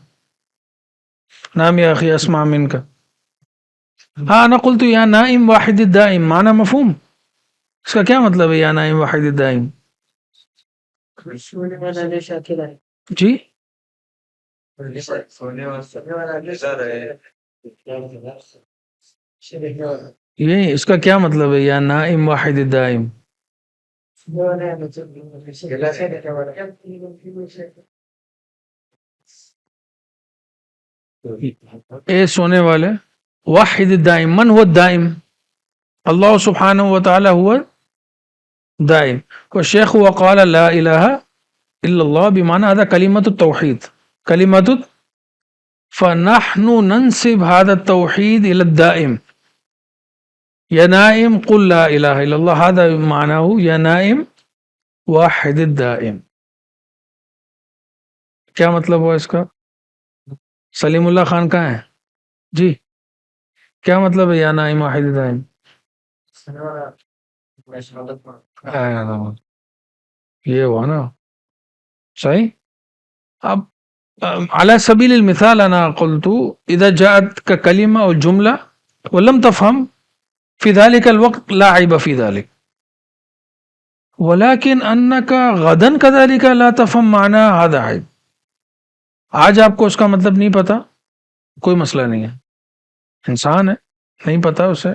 نعم يا أخي أسمع منك. ها أنا قلت يا نائم واحد الدائم، معنى مفهوم، اس کا کیا مطلب ہے یا نائم واحد الدائم؟ جی یہ اس کا کیا مطلب ہے یا نائم واحد الدائم؟ اے سونے والے، واحد الدائم، من هو الدائم؟ اللہ سبحانہ وتعالی هو دائم، والشیخ وقال لا الہ الا اللہ بمعنى هذا كلمة التوحید، كلمة، فنحن ننسب هذا التوحيد إلى الدائم. يا نائم قل لا إله إلا الله، هذا معناه يا نائم واحد الدائم. کیا مطلب ہوا اس کا؟ سلیم اللہ خان کہاں ہے جی؟ کیا مطلب ہے یا نائم واحد الدائم؟ یہ ہوا نا صحیح. اب على سبيل المثال أنا قلت إذا جاءتك كلمة أو جملة ولم تفهم في ذلك الوقت لا عيب في ذلك، ولكن أنك غدا كذلك لا تفهم معنى هذا عيب. آج آپ کو اس کا مطلب نہیں پتا، کوئی مسئلہ نہیں ہے، انسان ہے نہیں پتا اسے،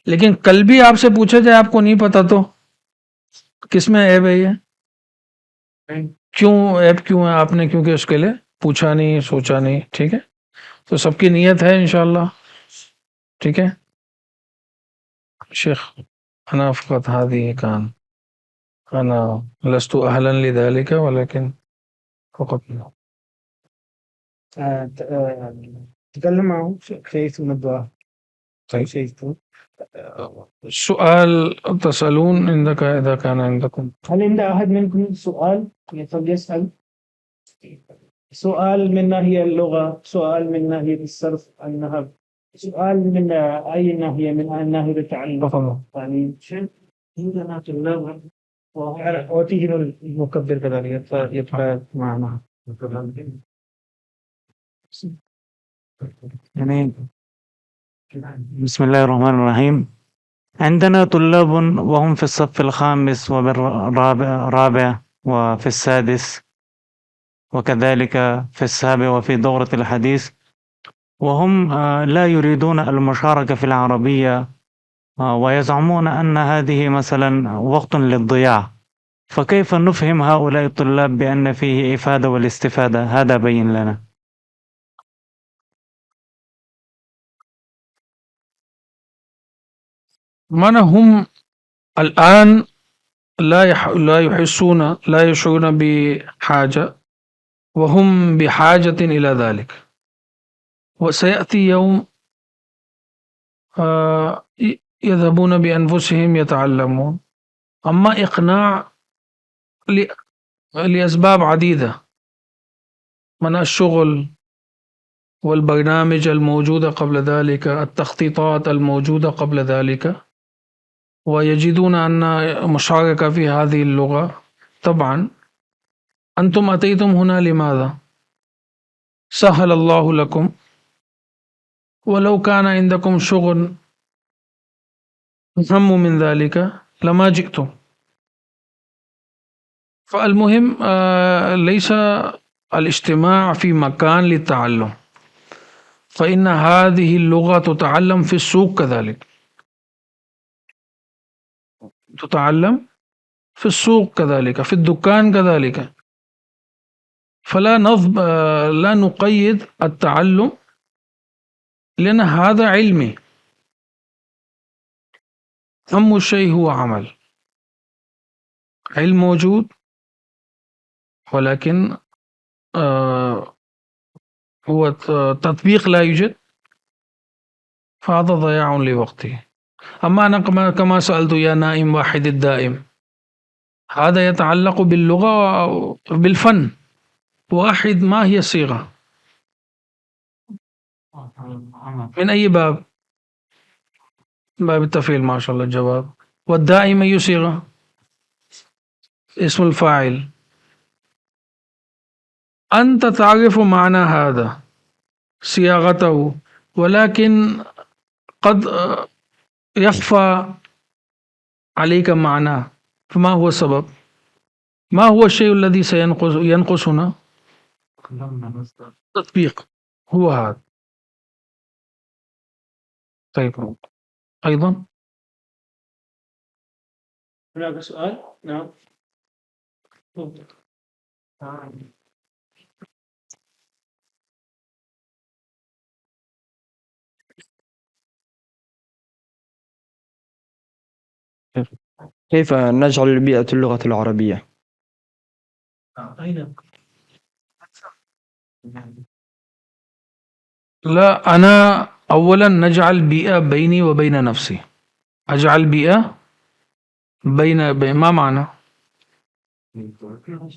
لیکن کل بھی آپ سے پوچھا جائے آپ کو نہیں پتا تو کس میں عیب ہے؟ یہ کیوں عیب کیوں ہے؟ آپ نے کیونکہ اس کے لیے پوچھا نہیں، سوچا نہیں. ٹھیک ہے، تو سب کی نیت ہے انشاءاللہ. ٹھیک ہے شیخ، انا فقط هذه كان انا لست اهلا لذلك ولكن فقط تكلم معه شيء ثم الدعاء. سؤال تسألون عندك إذا كان عندكم. هل عند أحد منكم سؤال فليسأل؟ سؤال من ناحية اللغة، سؤال من ناحية الصرف النحو، سؤال من أي ناحية من ناحية التعلم يعني شيء عندنا طلاب وتيجي المكبر كذلك فيبقى معنا يعني بسم الله الرحمن الرحيم. عندنا طلاب وهم في الصف الخامس وبالرابع وفي السادس وكذلك في السابع وفي دورة الحديث، وهم لا يريدون المشاركة في العربية ويزعمون أن هذه مثلا وقت للضياع، فكيف نفهم هؤلاء الطلاب بأن فيه إفادة والاستفادة؟ هذا بين لنا. من هم الآن لا يحسون لا يشعرون بحاجة، وهم بحاجة إلى ذلك، وسيأتي يوم يذهبون بأنفسهم يتعلمون. أما إقناع لأسباب عديدة، من الشغل والبرنامج الموجودة قبل ذلك، التخطيطات الموجودة قبل ذلك، ويجدون أن مشاركة في هذه اللغة. طبعا أنتم أتيتم هنا لماذا؟ سهل الله لكم، ولو كان عندكم شغل أهم من ذلك لما جئتم. فالمهم ليس الاجتماع في مكان للتعلم، فإن هذه اللغة تتعلم في السوق كذلك، تتعلم في السوق كذلك، في الدكان كذلك. فلا لا نقيد التعلم، لأن هذا علمي، أهم شيء هو عمل. علم موجود ولكن هو تطبيق لا يوجد، فهذا ضياع لوقته. أما أنا كما سألت يا نائم واحد الدائم، هذا يتعلق باللغة بالفن. واحد ما هي الصيغة؟ من أي باب؟ باب التفعيل، ما شاء الله الجواب. والدائم أي صيغة؟ اسم الفاعل. أنت تعرف معنى هذا صياغته، ولكن قد يخفى عليك معناه، فما هو السبب؟ ما هو الشيء الذي ينقصنا؟ تطبيق، هو هذا. طيب أيضا هناك سؤال؟ نعم. كيف نجعل بيئة اللغة العربية؟ لا، أنا أولا نجعل بيئة بيني وبين نفسي. أجعل بيئة بين ما معنى؟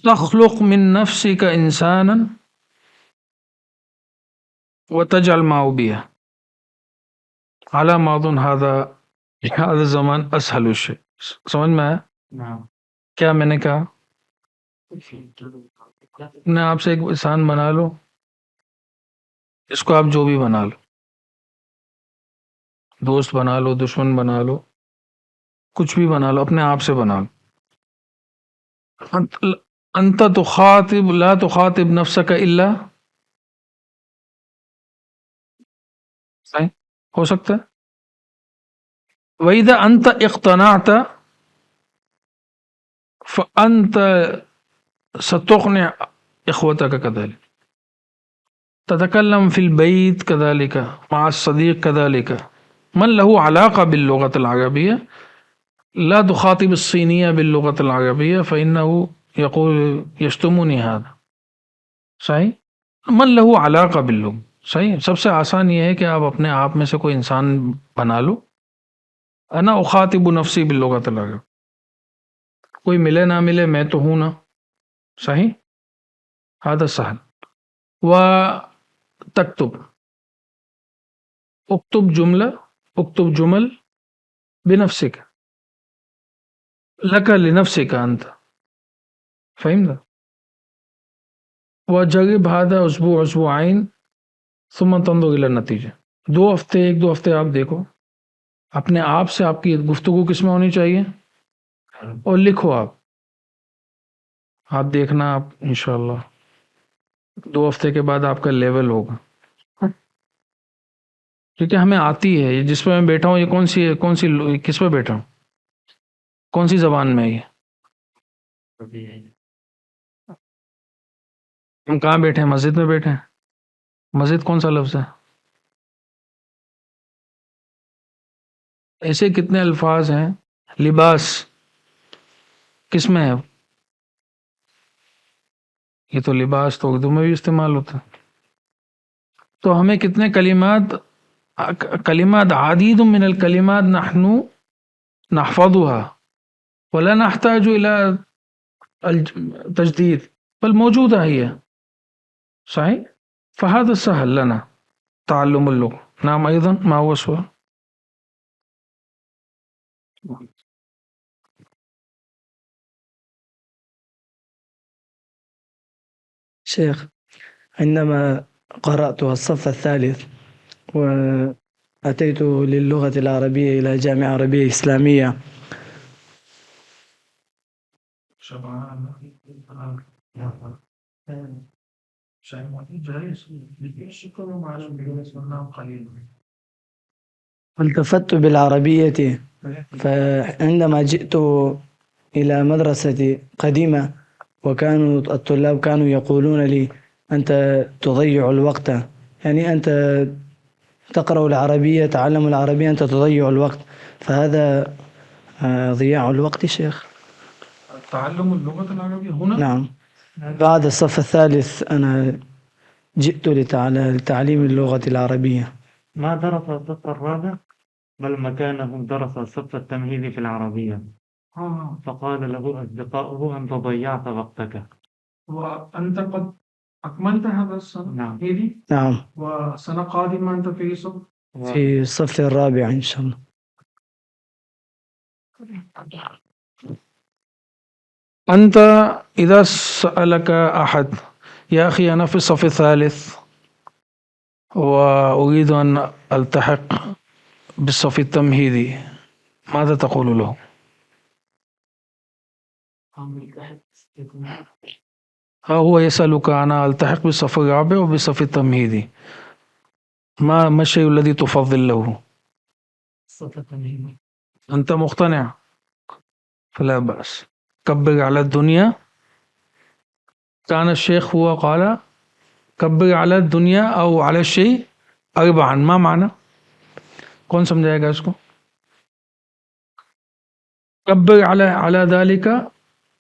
تخلق من نفسك إنسانا وتجعل معه بيئة. على ما أظن هذا الزمان أسهل شيء. سمجھ میں ہے کیا میں نے کہا؟ میں آپ سے ایک انسان بنا لو، اس کو آپ جو بھی بنا لو، دوست بنا لو، دشمن بنا لو، کچھ بھی بنا لو، اپنے آپ سے بنا لو. انت تخاطب لا تخاطب نفسك الا، صحیح ہو سکتا ہے. وَإِذَا أَنْتَ اقتنعت فأنت ستقنع إخوتك كذلك. تتكلم في البيت كذلك، مع الصديق كذلك. من له علاقة باللغة العربية لا تخاطب الصينية باللغة العربية، فإنه يقول يشتمني هذا. صحيح؟ من له علاقة باللغة، صحیح. سب سے آسان یہ ہے کہ آپ اپنے آپ میں سے کوئی انسان بنا لو. انا اخاطب نفسی باللغت العربیہ. کوئی ملے نہ ملے میں تو ہوں نا. صحیح. هذا سهل. وتكتب اكتب جمل بنفسك لك لنفسك أنت. فهمت؟ وجرب هذا أسبوع أسبوعين ثم تنظر إلى النتيجة. 2 ہفتے آپ دیکھو اپنے آپ سے آپ کی گفتگو کس میں ہونی چاہیے اور لکھو آپ دیکھنا آپ انشاءاللہ 2 ہفتے کے بعد آپ کا لیول ہوگا. کیونکہ ہمیں آتی ہے یہ جس پہ میں بیٹھا ہوں. یہ کون سی کس پہ بیٹھا ہوں, کون سی زبان میں یہ ہم کہاں بیٹھے ہیں؟ مسجد میں بیٹھے ہیں. مسجد کون سا لفظ ہے؟ ایسے کتنے الفاظ ہیں. لباس کس میں ہے؟ یہ تو لباس تو اردو میں بھی استعمال ہوتا ہے. تو ہمیں کتنے کلمات عدید من الکلمات نحن نحفظها ولا نحتاج الى التجديد بل موجودة هي. صحيح. فهذا سهل لنا تعلم اللغة. نعم. أيضا ما هو السؤال؟ شيخ، عندما قرأت الصف الثالث وأتيت للغة العربية إلى جامعة عربية إسلامية، التفت بالعربية، فعندما جئت إلى مدرسة قديمة وكانوا الطلاب كانوا يقولون لي أنت تضيع الوقت، يعني أنت تقرأ العربية تعلم العربية أنت تضيع الوقت، فهذا ضياع الوقت شيخ. تعلم اللغة العربية هنا؟ نعم، بعد الصف الثالث أنا جئت لتعليم اللغة العربية. ما درس الصف الرابع بل مكانه درس الصف التمهيدي في العربية، فقال له أصدقاؤه أنت ضيعت وقتك. وأنت قد أكملت هذا السنة؟ نعم. نعم، وسنة قادمة أنت في صف؟ في الصف الرابع إن شاء الله. أنت إذا سألك أحد يا أخي أنا في الصف الثالث وأريد أن ألتحق بالصف التمهيدي، ماذا تقول له؟ هو يسألك أنا ألتحق بالصف الرابع وبالصف التمهيدي، ما الشيء الذي تفضل له؟ الصف التمهيدي. أنت مقتنع؟ فلا بأس. كبر على الدنيا. كان الشيخ هو قال كبر على الدنيا أو على الشيء 4. ما معنى؟ کون سمجھائے گا اس کو؟ كبر على ذلك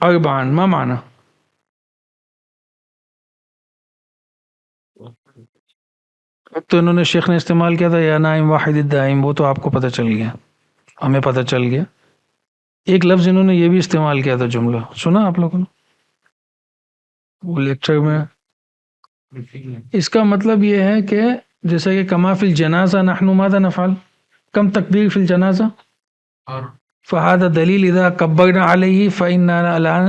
4. ما معنى؟ تو انہوں نے شیخ نے استعمال کیا تھا یا نائم واحد الدائم، وہ تو آپ کو پتہ چل گیا، ہمیں پتہ چل گیا. ایک لفظ انہوں نے یہ بھی استعمال کیا تھا، جملہ سنا آپ لوگوں نے وہ لیکچر میں. اس کا مطلب یہ ہے کہ جیسا کہ کما فی الجنازہ نحن ماذا نفعل، کم تکبیر فی الجنازہ، فهذا دلیل اذا کبرنا علیہ فإننا الآن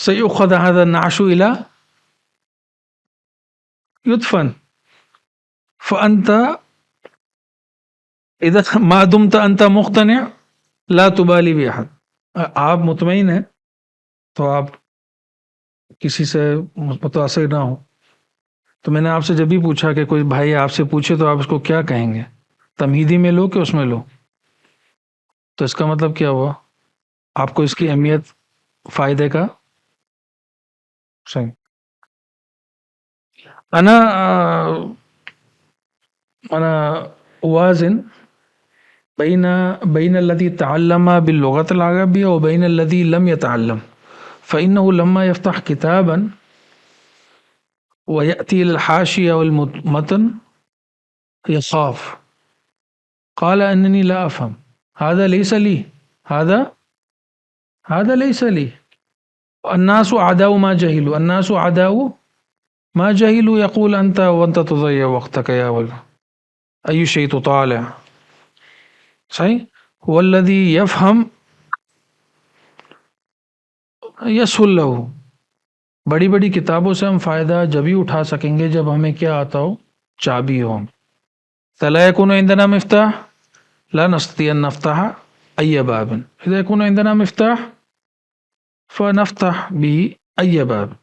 سيؤخذ هذا النعش الى يدفن. فأنت اذا ما دمت انت مقتنع لا تبالی بأحد، آپ مطمئن ہیں تو آپ کسی سے متاثر نہ ہو. تو میں نے آپ سے جب بھی پوچھا کہ کوئی بھائی آپ سے پوچھے تو آپ اس کو کیا کہیں گے، تمہیدی میں لو کہ اس میں لو، تو اس کا مطلب کیا ہوا، آپ کو اس کی اہمیت فائدے کا. صحیح. انا وازن بين الذي تعلم باللغة العربية وبين الذي لم يتعلم، فإنه لما يفتح كتابا ويأتي الحاشية والمتن يخاف قال أنني لا أفهم هذا ليس لي هذا ليس لي الناس أعداء ما جهلوا الناس أعداء ما جهلوا يقول أنت وأنت تضيع وقتك يا ولد أي شيء تطالع صحیح هو الذي يفهم يسهل له بڑی بڑی کتابوں سے ہم فائدہ جبھی اٹھا سکیں گے جب ہمیں کیا آتا ہو چابی ہو فلا يكون عندنا مفتاح لا نستطيع أن نفتح أي باب إذا يكون عندنا مفتاح فنفتح به أي باب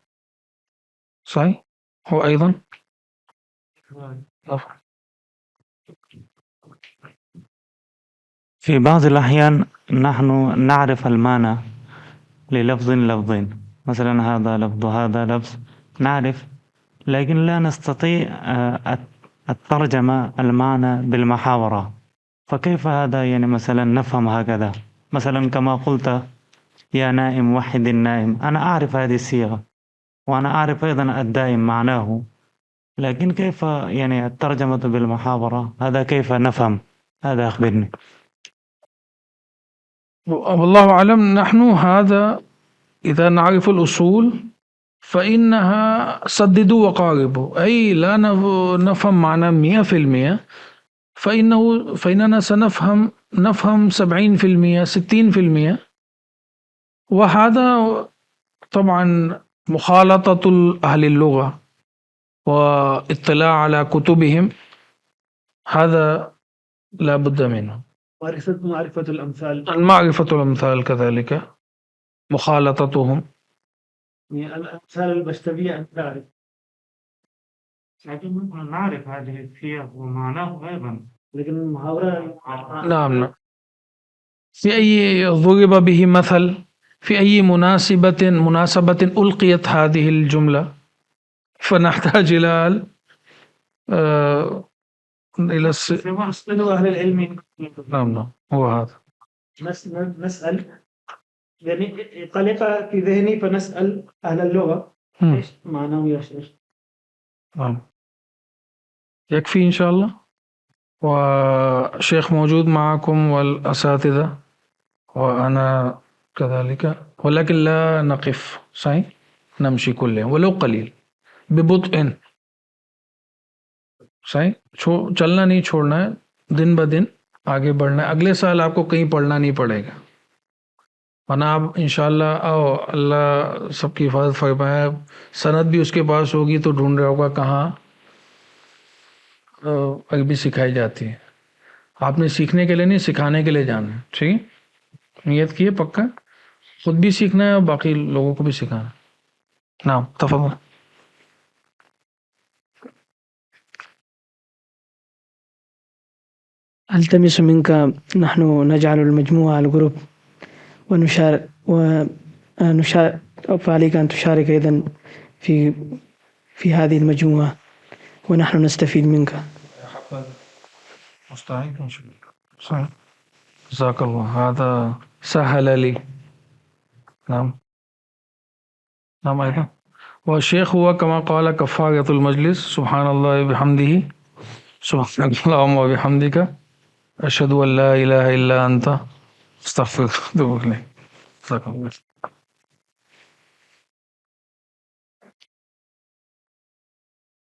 صحيح هو أيضا في بعض الأحيان نحن نعرف المعنى لفظين مثلا هذا لفظ وهذا لفظ نعرف لكن لا نستطيع الترجمة المعنى بالمحاورة فكيف هذا يعني مثلا نفهم هكذا مثلا كما قلت يا نائم وحد النائم أنا أعرف هذه الصيغة وأنا أعرف أيضا الدائم معناه لكن كيف يعني الترجمة بالمحاورة هذا كيف نفهم هذا أخبرني والله أعلم نحن هذا إذا نعرف الأصول فإنها سددوا وقاربوا أي لا نفهم معنى 100% فإننا نفهم 70% 60% وهذا طبعا مخالطة أهل اللغة واطلاع على كتبهم هذا لا بد منه معرفة الأمثال معرفة الأمثال كذلك مخالطتهم الأمثال البشتبية أن تعرف لكن نعرف هذه الصيغ ومعناه أيضا لكن المحاورة نعم في أي ضرب به مثل في أي مناسبة ألقيت هذه الجملة فنحتاج إلى أهل العلم نعم هو هذا نسأل يعني قلق في ذهني فنسأل أهل اللغة إيش معناه يا شيخ نعم يكفي إن شاء الله وشيخ موجود معكم والأساتذة وأنا كذلك ولكن لا نقف صحيح نمشي كل يوم ولو قليل ببطء صحیح چلنا نہیں چھوڑنا ہے دن بہ دن آگے بڑھنا ہے اگلے سال آپ کو کہیں پڑھنا نہیں پڑے گا ورنہ آپ انشاءاللہ آؤ اللہ سب کی حفاظت فرمائے سند بھی اس کے پاس ہوگی تو ڈھونڈ رہا ہوگا کہاں عربی سکھائی جاتی ہے آپ نے سیکھنے کے لیے نہیں سکھانے کے لیے جانا ہے ٹھیک نیت کیے پکا خود بھی سیکھنا ہے اور باقی لوگوں کو بھی سکھانا ہے نعم تفضل ألتمس منك نحن نجعل المجموعة على الجروب ونشارك فعليك أن تشارك أيضا في هذه المجموعة ونحن نستفيد منك مستعد إن شاء الله صحيح جزاك الله هذا سهل لي نعم نعم أيضا والشيخ هو كما قال كفارة المجلس سبحان الله بحمده سبحانك اللهم وبحمدك أشهد أن لا إله إلا أنت أستغفرك وأتوب إليك جزاك الله